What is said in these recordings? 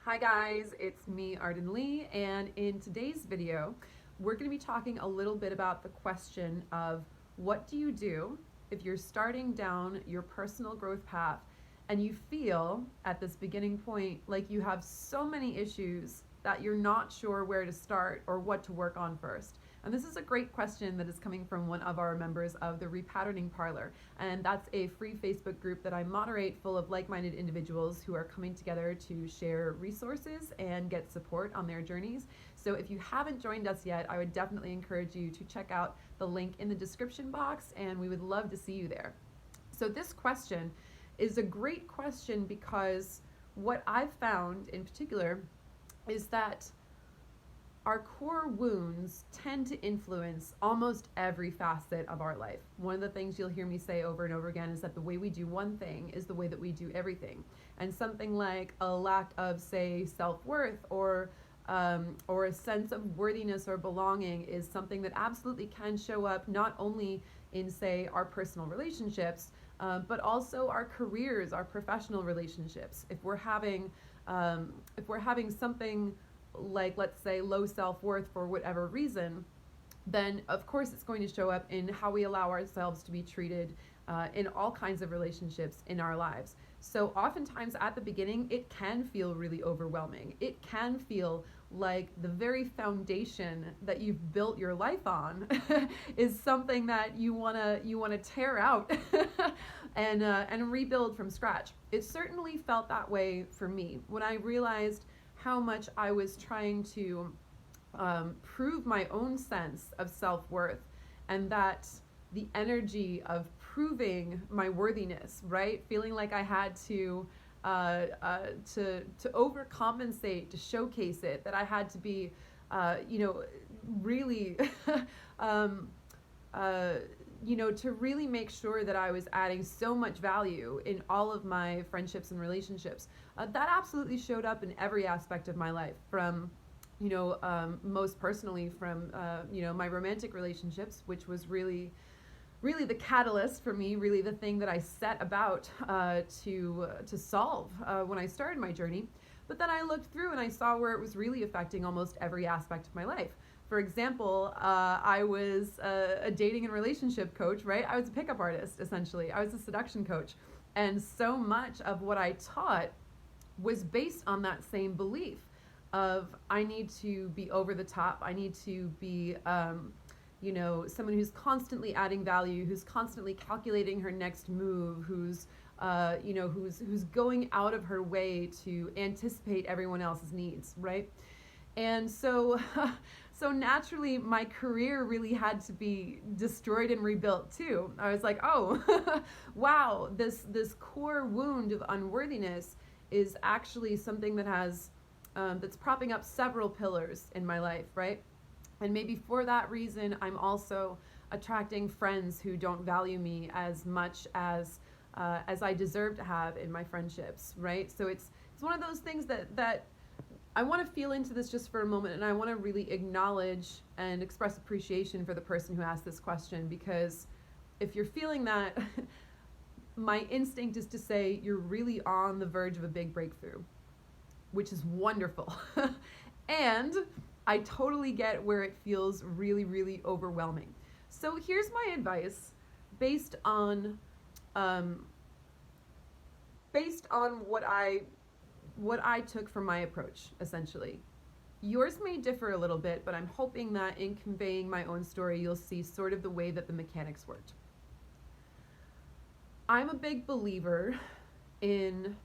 Hi guys, it's me, Arden Lee, and in today's video, we're going to be talking a little bit about the question of what do you do if you're starting down your personal growth path and you feel at this beginning point like you have so many issues that you're not sure where to start or what to work on first. And this is a great question that is coming from one of our members of the Repatterning Parlor. And that's a free Facebook group that I moderate full of like-minded individuals who are coming together to share resources and get support on their journeys. So if you haven't joined us yet, I would definitely encourage you to check out the link in the description box, and we would love to see you there. So this question is a great question because what I've found in particular is that our core wounds tend to influence almost every facet of our life. One of the things you'll hear me say over and over again is that the way we do one thing is the way that we do everything. And something like a lack of, say, self-worth or a sense of worthiness or belonging is something that absolutely can show up not only in, say, our personal relationships, but also our careers, our professional relationships. If we're having something like, let's say, low self-worth for whatever reason, then of course it's going to show up in how we allow ourselves to be treated in all kinds of relationships in our lives. So oftentimes at the beginning, it can feel really overwhelming. It can feel like the very foundation that you've built your life on is something that you wanna tear out and rebuild from scratch. It certainly felt that way for me when I realized how much I was trying to prove my own sense of self-worth, and that the energy of proving my worthiness, right? Feeling like I had to overcompensate, to showcase it, that I had to be, really, to really make sure that I was adding so much value in all of my friendships and relationships. That absolutely showed up in every aspect of my life, from, most personally from, my romantic relationships, which was really the catalyst for me, really the thing that I set about to solve when I started my journey. But then I looked through and I saw where it was really affecting almost every aspect of my life. For example, I was a dating and relationship coach, right? I was a pickup artist, essentially. I was a seduction coach. And so much of what I taught was based on that same belief of I need to be over the top. I need to be, someone who's constantly adding value, who's constantly calculating her next move, who's going out of her way to anticipate everyone else's needs, right? And so, so naturally, my career really had to be destroyed and rebuilt too. I was like, oh, wow, this core wound of unworthiness is actually something that has that's propping up several pillars in my life, right? And maybe for that reason, I'm also attracting friends who don't value me as much as I deserve to have in my friendships, right? So it's one of those things that I want to feel into this just for a moment, and I want to really acknowledge and express appreciation for the person who asked this question, because if you're feeling that, my instinct is to say you're really on the verge of a big breakthrough, which is wonderful. And I totally get where it feels really, really overwhelming. So here's my advice based on what I took from my approach, essentially. Yours may differ a little bit, but I'm hoping that in conveying my own story, you'll see sort of the way that the mechanics worked. I'm a big believer in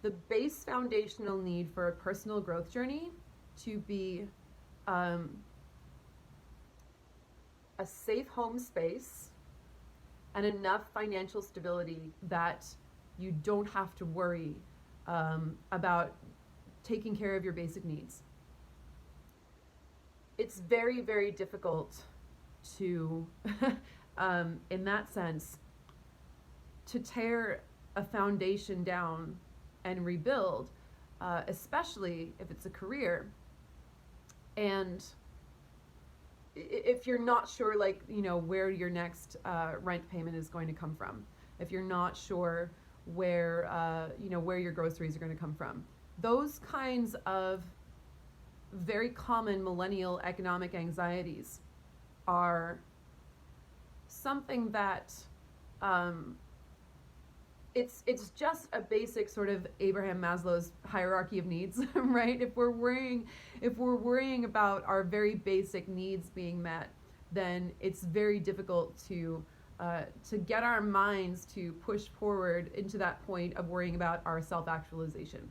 the base foundational need for a personal growth journey to be a safe home space and enough financial stability that you don't have to worry about taking care of your basic needs. It's very, very difficult to, in that sense, to tear a foundation down and rebuild, especially if it's a career. And if you're not sure, where your next rent payment is going to come from, if you're not sure where your groceries are going to come from, those kinds of very common millennial economic anxieties are something that um, it's just a basic sort of Abraham Maslow's hierarchy of needs, right? If we're worrying about our very basic needs being met, then it's very difficult to get our minds to push forward into that point of worrying about our self-actualization.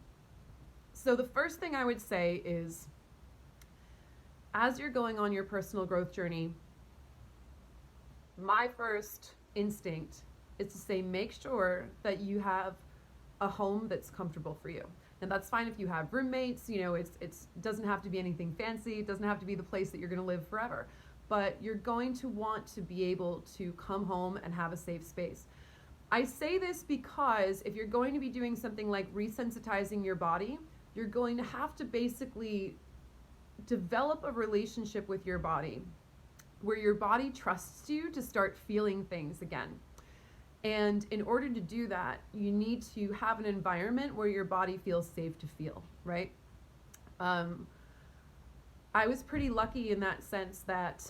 So the first thing I would say is, as you're going on your personal growth journey, my first instinct is to say, make sure that you have a home that's comfortable for you. And that's fine if you have roommates, it's doesn't have to be anything fancy, it doesn't have to be the place that you're going to live forever. But you're going to want to be able to come home and have a safe space. I say this because if you're going to be doing something like resensitizing your body, you're going to have to basically develop a relationship with your body where your body trusts you to start feeling things again. And in order to do that, you need to have an environment where your body feels safe to feel, right? I was pretty lucky in that sense that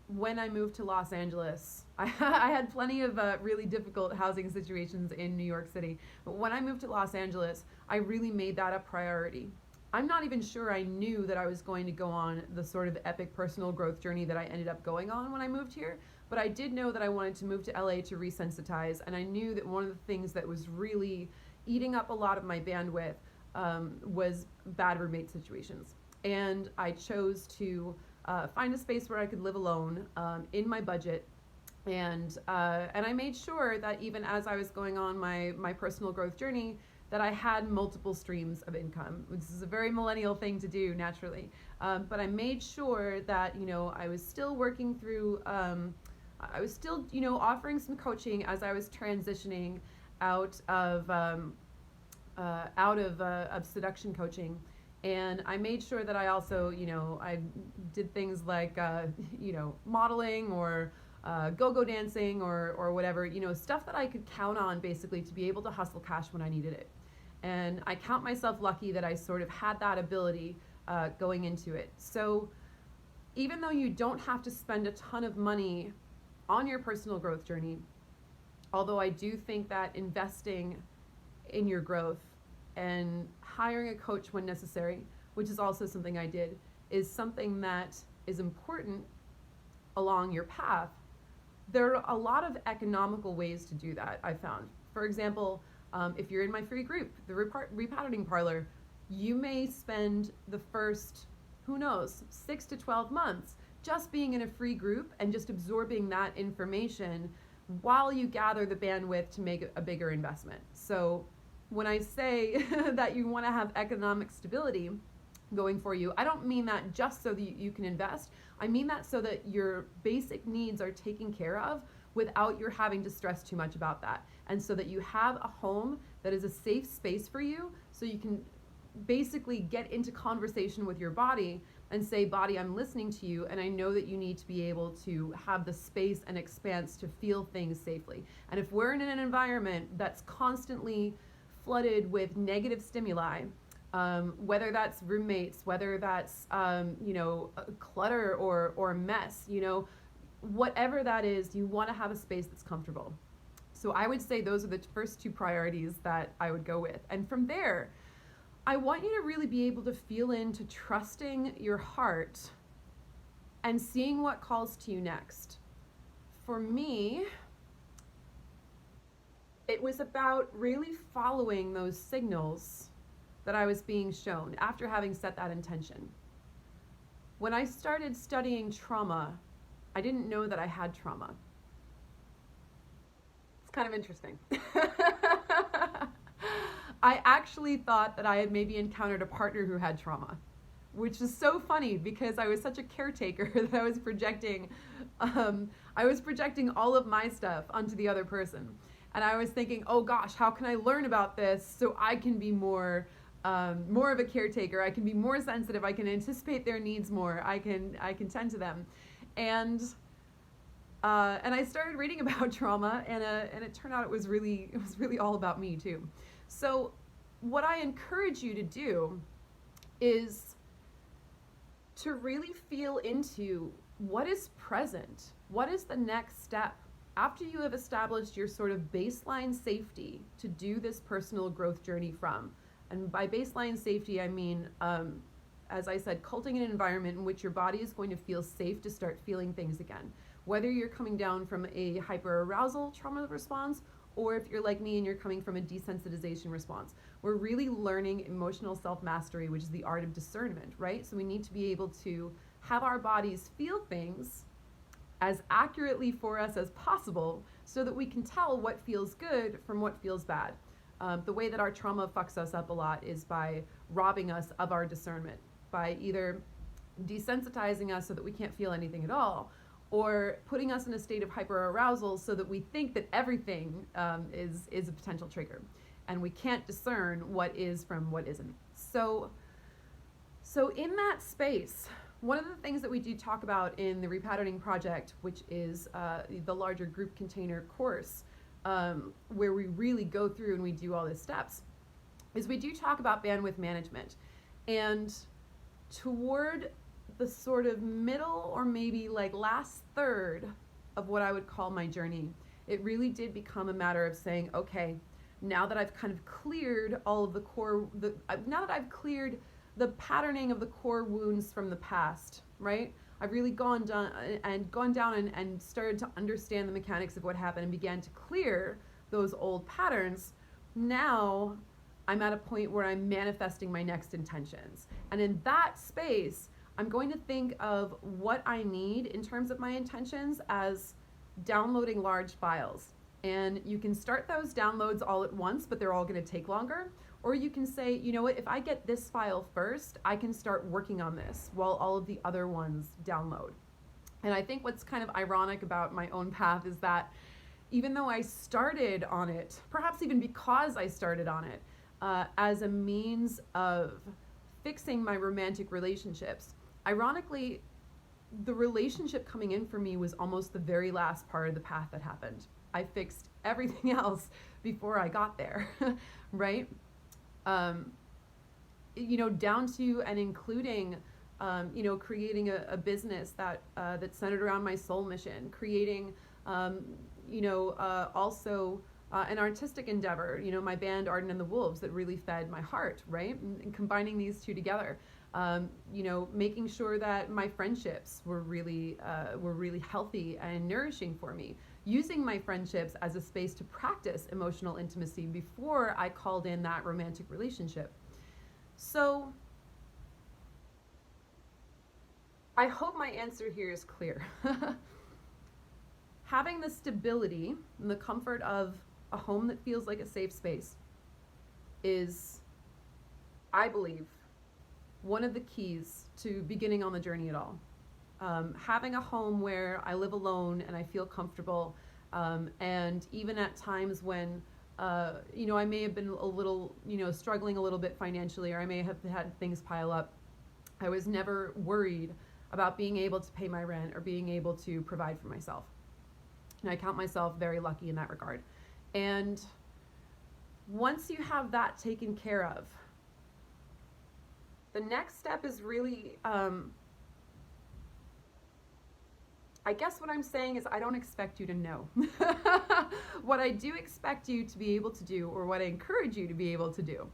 when I moved to Los Angeles, I had plenty of really difficult housing situations in New York City. But when I moved to Los Angeles, I really made that a priority. I'm not even sure I knew that I was going to go on the sort of epic personal growth journey that I ended up going on when I moved here. But I did know that I wanted to move to LA to resensitize, and I knew that one of the things that was really eating up a lot of my bandwidth was bad roommate situations. And I chose to find a space where I could live alone in my budget. And I made sure that even as I was going on my personal growth journey, that I had multiple streams of income. This is a very millennial thing to do, naturally. But I made sure that, I was still working through, I was still, offering some coaching as I was transitioning out of seduction coaching. And I made sure that I also, I did things like, modeling or go-go dancing or whatever, stuff that I could count on basically to be able to hustle cash when I needed it. And I count myself lucky that I sort of had that ability going into it. So even though you don't have to spend a ton of money on your personal growth journey, although I do think that investing in your growth and hiring a coach when necessary, which is also something I did, is something that is important along your path. There are a lot of economical ways to do that, I found. For example, if you're in my free group, the Repatterning Parlor, you may spend the first, 6 to 12 months just being in a free group and just absorbing that information while you gather the bandwidth to make a bigger investment. So when I say that you want to have economic stability going for you, I don't mean that just so that you can invest. I mean that so that your basic needs are taken care of without your having to stress too much about that. And so that you have a home that is a safe space for you, so you can basically get into conversation with your body and say, body, I'm listening to you, and I know that you need to be able to have the space and expanse to feel things safely. And if we're in an environment that's constantly flooded with negative stimuli, whether that's roommates, whether that's clutter or mess, whatever that is, you want to have a space that's comfortable. So I would say those are the first two priorities that I would go with. And from there, I want you to really be able to feel into trusting your heart and seeing what calls to you next. For me, it was about really following those signals that I was being shown after having set that intention. When I started studying trauma, I didn't know that I had trauma. It's kind of interesting. I actually thought that I had maybe encountered a partner who had trauma, which is so funny because I was such a caretaker that I was projecting all of my stuff onto the other person. And I was thinking, oh gosh, how can I learn about this so I can be more of a caretaker? I can be more sensitive. I can anticipate their needs more. I can tend to them. And I started reading about trauma, and it turned out it was really all about me too. So what I encourage you to do is to really feel into what is present, what is the next step after you have established your sort of baseline safety to do this personal growth journey from. And by baseline safety, I mean, as I said, cultivating an environment in which your body is going to feel safe to start feeling things again. Whether you're coming down from a hyperarousal trauma response, or if you're like me and you're coming from a desensitization response. We're really learning emotional self-mastery, which is the art of discernment, right? So we need to be able to have our bodies feel things as accurately for us as possible so that we can tell what feels good from what feels bad. The way that our trauma fucks us up a lot is by robbing us of our discernment, by either desensitizing us so that we can't feel anything at all, or putting us in a state of hyperarousal so that we think that everything is a potential trigger, and we can't discern what is from what isn't. So in that space, one of the things that we do talk about in the Repatterning Project, which is the larger group container course, where we really go through and we do all these steps, is we do talk about bandwidth management. And toward the sort of middle or maybe like last third of what I would call my journey, it really did become a matter of saying, okay, now that I've kind of cleared all of now that I've cleared the patterning of the core wounds from the past, right? I've really gone down and started to understand the mechanics of what happened and began to clear those old patterns. Now I'm at a point where I'm manifesting my next intentions. And in that space, I'm going to think of what I need in terms of my intentions as downloading large files. And you can start those downloads all at once, but they're all going to take longer. Or you can say, you know what, if I get this file first, I can start working on this while all of the other ones download. And I think what's kind of ironic about my own path is that even though I started on it, perhaps even because I started on it, as a means of fixing my romantic relationships, ironically, the relationship coming in for me was almost the very last part of the path that happened. I fixed everything else before I got there, right? You know, down to and including, you know, creating a business that's centered around my soul mission, creating, you know, also an artistic endeavor, you know, my band Arden and the Wolves that really fed my heart, right? And combining these two together, you know, making sure that my friendships were really healthy and nourishing for me, using my friendships as a space to practice emotional intimacy before I called in that romantic relationship. So I hope my answer here is clear. Having the stability and the comfort of a home that feels like a safe space is, I believe, one of the keys to beginning on the journey at all. Having a home where I live alone and I feel comfortable, and even at times when, you know, I may have been a little, you know, struggling a little bit financially, or I may have had things pile up, I was never worried about being able to pay my rent or being able to provide for myself. And I count myself very lucky in that regard. And once you have that taken care of, the next step is really, I guess what I'm saying is I don't expect you to know. What I do expect you to be able to do, or what I encourage you to be able to do,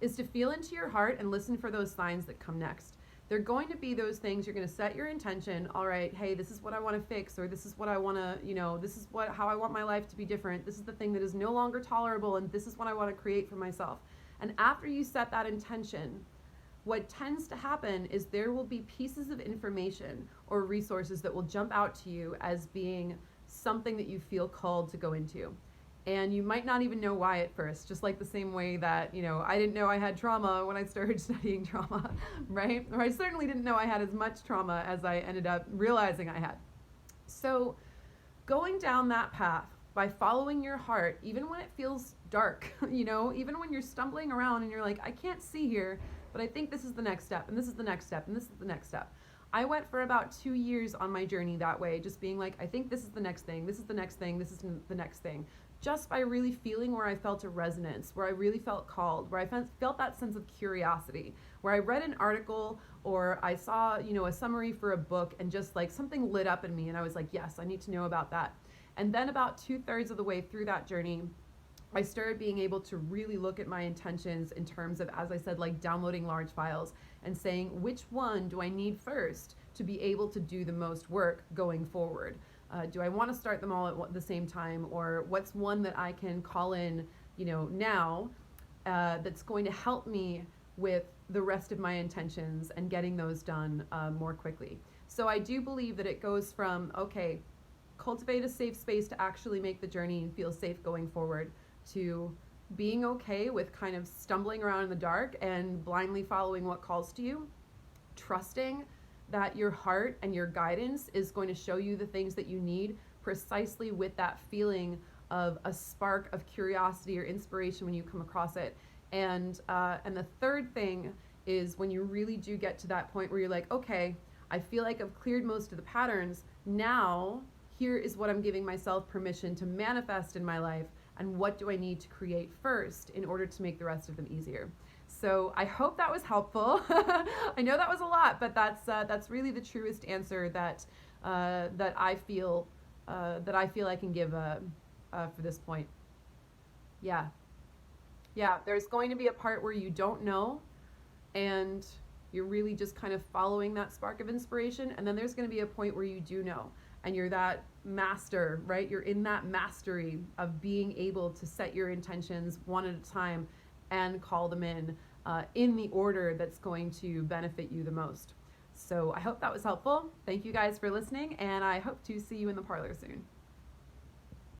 is to feel into your heart and listen for those signs that come next. They're going to be those things. You're going to set your intention. All right, hey, this is what I want to fix, or this is what I want to, you know, this is how I want my life to be different. This is the thing that is no longer tolerable, and this is what I want to create for myself. And after you set that intention, what tends to happen is there will be pieces of information or resources that will jump out to you as being something that you feel called to go into. And you might not even know why at first, just like the same way that, you know, I didn't know I had trauma when I started studying trauma, right? Or I certainly didn't know I had as much trauma as I ended up realizing I had. So going down that path by following your heart, even when it feels dark, you know, even when you're stumbling around and you're like, I can't see here, but I think this is the next step, and this is the next step, and this is the next step. I went for about 2 years on my journey that way, just being like, I think this is the next thing, this is the next thing, this is the next thing. just by really feeling where I felt a resonance, where I really felt called, where I felt that sense of curiosity, where I read an article or I saw, a summary for a book and just like something lit up in me and I was like, yes, I need to know about that. And then about 2/3 of the way through that journey, I started being able to really look at my intentions in terms of, as I said, like downloading large files and saying, which one do I need first to be able to do the most work going forward? Do I want to start them all at the same time, or what's one that I can call in, now that's going to help me with the rest of my intentions and getting those done more quickly? So I do believe that it goes from, okay, cultivate a safe space to actually make the journey and feel safe going forward, to being okay with kind of stumbling around in the dark and blindly following what calls to you, trusting that your heart and your guidance is going to show you the things that you need precisely with that feeling of a spark of curiosity or inspiration when you come across it. And the third thing is when you really do get to that point where you're like, okay, I feel like I've cleared most of the patterns. Now, here is what I'm giving myself permission to manifest in my life, and what do I need to create first in order to make the rest of them easier. So I hope that was helpful. I know that was a lot, but that's really the truest answer that I feel I can give for this point. Yeah. There's going to be a part where you don't know, and you're really just kind of following that spark of inspiration, and then there's going to be a point where you do know, and you're that master, right? You're in that mastery of being able to set your intentions one at a time and call them in the order that's going to benefit you the most. So I hope that was helpful. Thank you guys for listening, and I hope to see you in the parlor soon.